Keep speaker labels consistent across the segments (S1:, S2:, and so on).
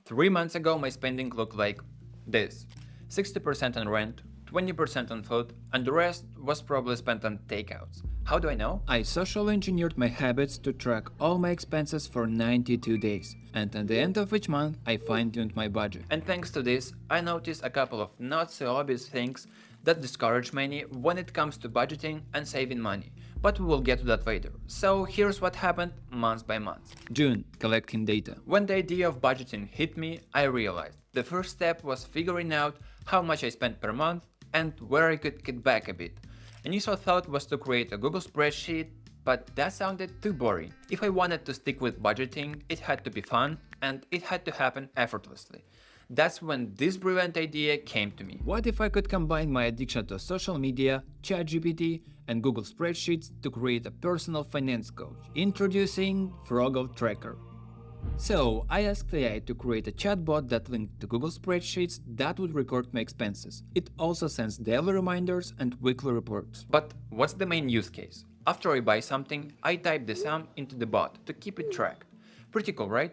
S1: 3 months ago, my spending looked like this: 60% on rent, 20% on food, and the rest was probably spent on takeouts. How do I know?
S2: I social engineered my habits to track all my expenses for 92 days, and at the end of each month, I fine-tuned my budget.
S1: And thanks to this, I noticed a couple of not so obvious things that discourage many when it comes to budgeting and saving money. But we will get to that later. So here's what happened month by month.
S2: June, collecting data.
S1: When the idea of budgeting hit me, I realized the first step was figuring out how much I spent per month and where I could get back a bit. Initial thought was to create a Google spreadsheet, but that sounded too boring. If I wanted to stick with budgeting, it had to be fun and it had to happen effortlessly. That's when this brilliant idea came to me.
S2: What if I could combine my addiction to social media, ChatGPT, and Google Spreadsheets to create a personal finance coach? Introducing Frugal Tracker. So, I asked AI to create a chatbot that linked to Google Spreadsheets that would record my expenses. It also sends daily reminders and weekly reports.
S1: But what's the main use case? After I buy something, I type the sum into the bot to keep it tracked. Pretty cool, right?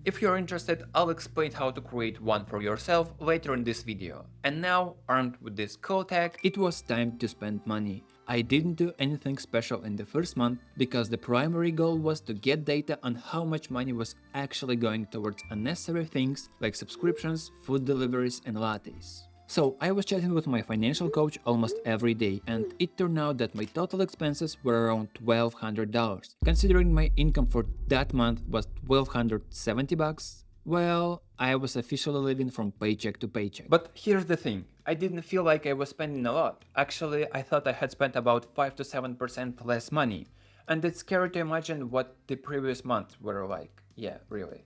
S1: If you're interested, I'll explain how to create one for yourself later in this video. And now, armed with this cool tech,
S2: it was time to spend money. I didn't do anything special in the first month because the primary goal was to get data on how much money was actually going towards unnecessary things like subscriptions, food deliveries, and lattes. So I was chatting with my financial coach almost every day, and it turned out that my total expenses were around $1,200. Considering my income for that month was $1,270, well, I was officially living from paycheck to paycheck.
S1: But here's the thing, I didn't feel like I was spending a lot. Actually, I thought I had spent about 5 to 7% less money. And it's scary to imagine what the previous months were like. Yeah, really.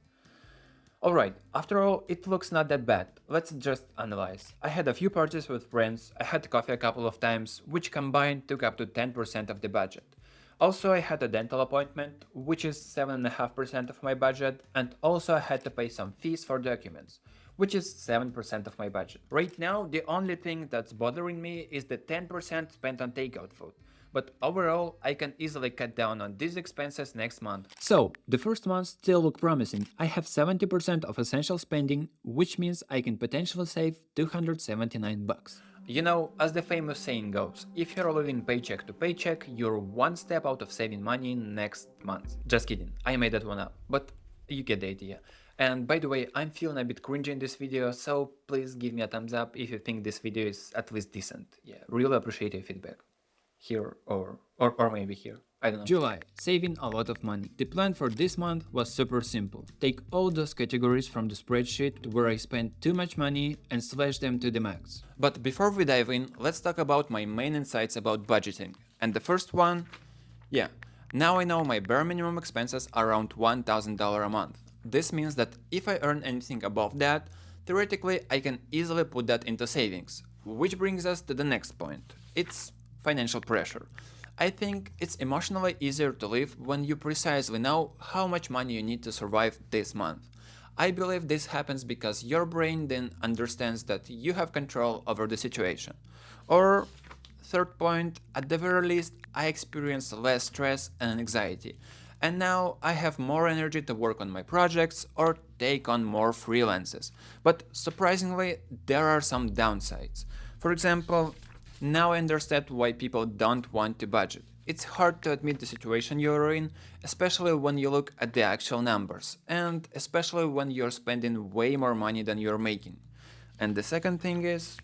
S1: Alright, after all, it looks not that bad. Let's just analyze. I had a few parties with friends, I had coffee a couple of times, which combined took up to 10% of the budget. Also, I had a dental appointment, which is 7.5% of my budget, and also I had to pay some fees for documents, which is 7% of my budget. Right now, the only thing that's bothering me is the 10% spent on takeout food. But overall, I can easily cut down on these expenses next month.
S2: So, the first months still look promising. I have 70% of essential spending, which means I can potentially save $279.
S1: You know, as the famous saying goes, if you're living paycheck to paycheck, you're one step out of saving money next month. Just kidding, I made that one up, but you get the idea. And by the way, I'm feeling a bit cringy in this video, so please give me a thumbs up if you think this video is at least decent. Yeah, really appreciate your feedback. Here or maybe here. I don't know.
S2: July. Saving a lot of money. The plan for this month was super simple. Take all those categories from the spreadsheet where I spent too much money and slash them to the max.
S1: But before we dive in, let's talk about my main insights about budgeting. And the first one, now I know my bare minimum expenses are around $1,000 a month. This means that if I earn anything above that, theoretically I can easily put that into savings. Which brings us to the next point. It's financial pressure. I think it's emotionally easier to live when you precisely know how much money you need to survive this month. I believe this happens because your brain then understands that you have control over the situation. Or, third point, at the very least, I experience less stress and anxiety. And now I have more energy to work on my projects or take on more freelances. But surprisingly, there are some downsides. For example, now I understand why people don't want to budget. It's hard to admit the situation you're in, especially when you look at the actual numbers, and especially when you're spending way more money than you're making. And the second thing is,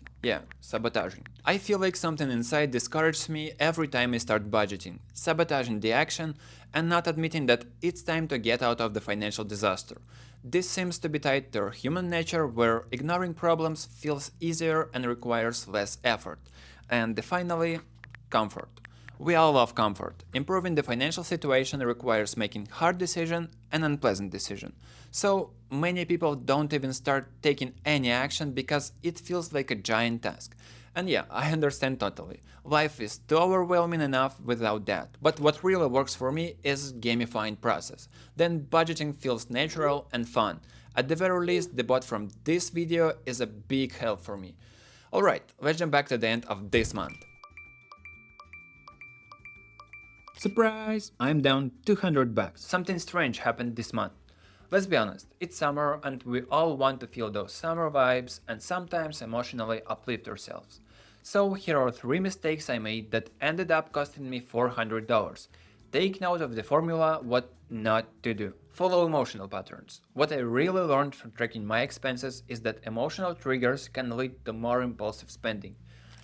S1: sabotaging. I feel like something inside discourages me every time I start budgeting, sabotaging the action and not admitting that it's time to get out of the financial disaster. This seems to be tied to our human nature, where ignoring problems feels easier and requires less effort. And finally, comfort. We all love comfort. Improving the financial situation requires making hard decision and unpleasant decision. So many people don't even start taking any action because it feels like a giant task. And I understand totally. Life is too overwhelming enough without that. But what really works for me is gamifying process. Then budgeting feels natural and fun. At the very least, the bot from this video is a big help for me. Alright, let's jump back to the end of this month.
S2: Surprise! I'm down $200.
S1: Something strange happened this month. Let's be honest, it's summer and we all want to feel those summer vibes and sometimes emotionally uplift ourselves. So here are 3 mistakes I made that ended up costing me $400. Take note of the formula what not to do. Follow emotional patterns. What I really learned from tracking my expenses is that emotional triggers can lead to more impulsive spending.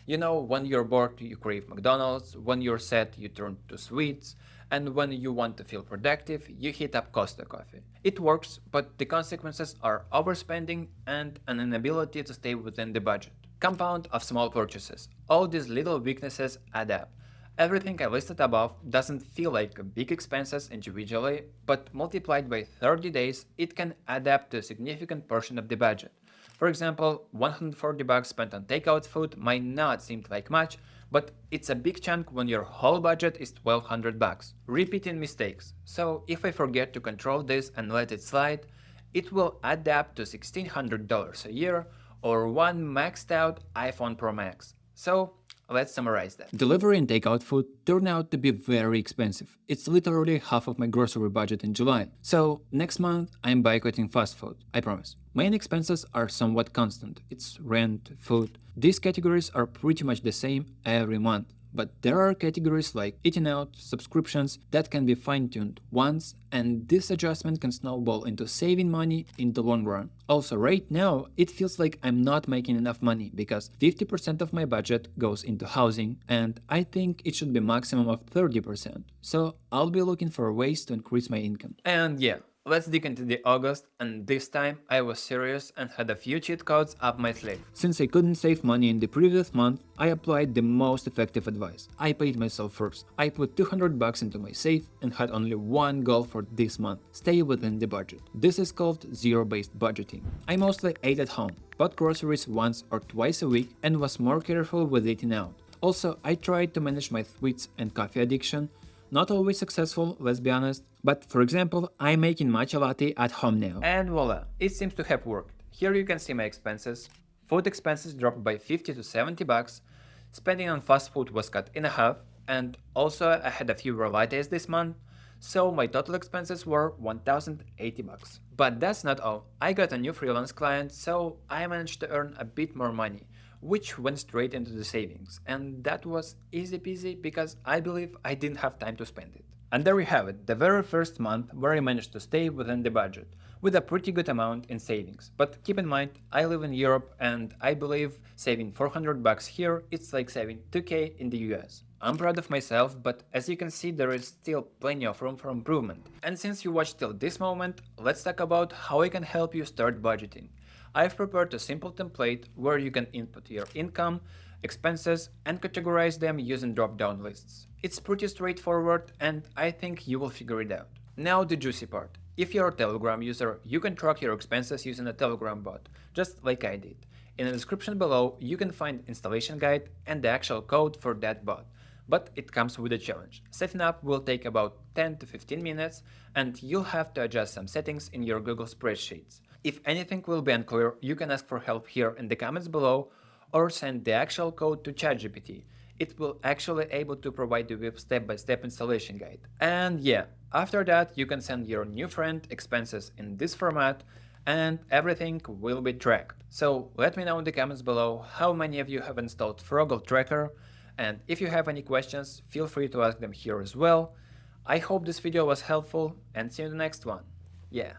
S1: You know, when you're bored, you crave McDonald's, when you're sad, you turn to sweets, and when you want to feel productive, you hit up Costa Coffee. It works, but the consequences are overspending and an inability to stay within the budget. Compound of small purchases. All these little weaknesses add up. Everything I listed above doesn't feel like big expenses individually, but multiplied by 30 days, it can add up to a significant portion of the budget. For example, $140 spent on takeout food might not seem like much, but it's a big chunk when your whole budget is $1,200. Repeating mistakes. So if I forget to control this and let it slide, it will add up to $1,600 a year or one maxed out iPhone Pro Max. So let's summarize that.
S2: Delivery and takeout food turned out to be very expensive. It's literally half of my grocery budget in July. So next month I'm boycotting fast food, I promise. Main expenses are somewhat constant. It's rent, food. These categories are pretty much the same every month. But there are categories like eating out, subscriptions that can be fine-tuned once, and this adjustment can snowball into saving money in the long run. Also, right now, it feels like I'm not making enough money because 50% of my budget goes into housing, and I think it should be maximum of 30%. So I'll be looking for ways to increase my income.
S1: And yeah, let's dig into the August, and this time I was serious and had a few cheat codes up my sleeve.
S2: Since I couldn't save money in the previous month, I applied the most effective advice. I paid myself first. I put $200 into my safe and had only one goal for this month: stay within the budget. This is called zero-based budgeting. I mostly ate at home, bought groceries once or twice a week, and was more careful with eating out. Also, I tried to manage my sweets and coffee addiction. Not always successful, let's be honest, but for example, I'm making matcha latte at home now.
S1: And voila, it seems to have worked. Here you can see my expenses. Food expenses dropped by $50 to $70, spending on fast food was cut in half, and also I had a fewer lattes this month, so my total expenses were $1,080. But that's not all. I got a new freelance client, so I managed to earn a bit more money, which went straight into the savings, and that was easy peasy because I believe I didn't have time to spend it. And there we have it, the very first month where I managed to stay within the budget, with a pretty good amount in savings. But keep in mind, I live in Europe and I believe saving $400 here, it's like saving 2K in the US. I'm proud of myself, but as you can see, there is still plenty of room for improvement. And since you watched till this moment, let's talk about how I can help you start budgeting. I've prepared a simple template where you can input your income, expenses, and categorize them using drop-down lists. It's pretty straightforward and I think you will figure it out. Now the juicy part. If you're a Telegram user, you can track your expenses using a Telegram bot, just like I did. In the description below, you can find installation guide and the actual code for that bot. But it comes with a challenge. Setting up will take about 10 to 15 minutes and you'll have to adjust some settings in your Google spreadsheets. If anything will be unclear, you can ask for help here in the comments below or send the actual code to ChatGPT. It will actually able to provide you with step-by-step installation guide. And yeah, after that you can send your new friend expenses in this format and everything will be tracked. So let me know in the comments below how many of you have installed Froggle Tracker, and if you have any questions, feel free to ask them here as well. I hope this video was helpful and see you in the next one. Yeah.